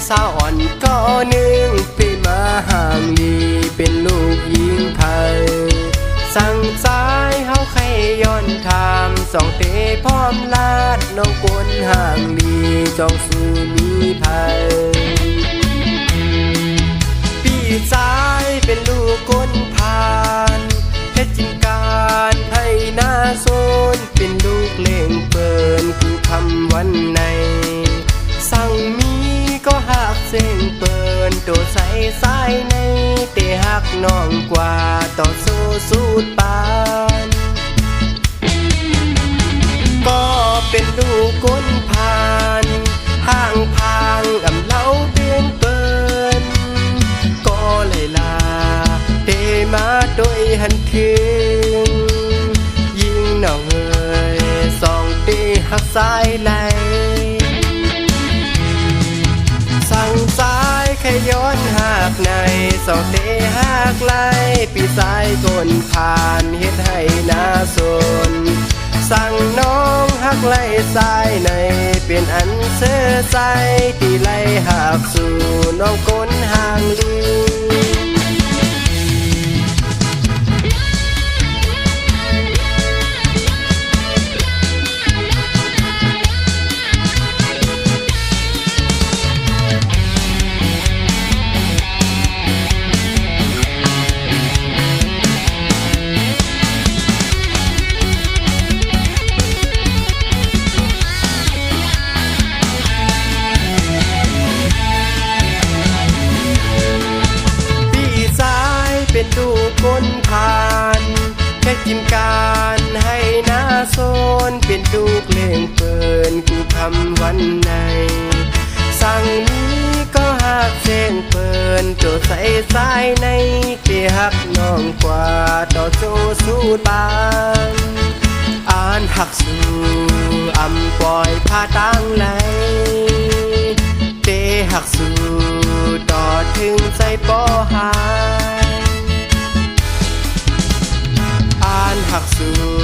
สาวอ่อนก็หนึ่งพี่มาห่างลีเป็นลูกหญิงไทยสั่งสายเฮาใครย้อนถามสองเตพร้อมลาดน้องกวนห่างลีจองสู่มีภัยพี่สายเป็นลูกก้นพานเพชรจิงการให้หน้าโซนเป็นลูกเล่งเปินคือคำวันในสั่งมีก็หักเส้นเปินโตใส่สายในเตะหักน้องกว่าต่อสู้สูดปานก็เป็นลูกก้นพานห่างพางอำเล่าเตือนเปินก็เลยลาเตมาโดยหันคืนยิ่งน้องเอ๋ยสองตีหักสายไหลสั่งสายขย้อนหักในสองเตหักไหลปีสายก้นผ่านเฮ็ดให้หน้าสนสั่งน้องหักไหลสายในเป็นอันเสื้อใจที่ไหลหักสู่น้องก้นห่างลีเป็นลูกก้นพานแค่กินการให้หน้าโซนเป็นลูกเล่งเปินกูคำวันในสั่งนี้ก็หักเส้นเปินโจใส่สายในเกี่ยหักน้องกว่าต่อโจสู้ปานอ่านหักสู่อำปล่อยพาตั้งไหลเตหักสู่ต่อถึงใจป่อหายหักสู่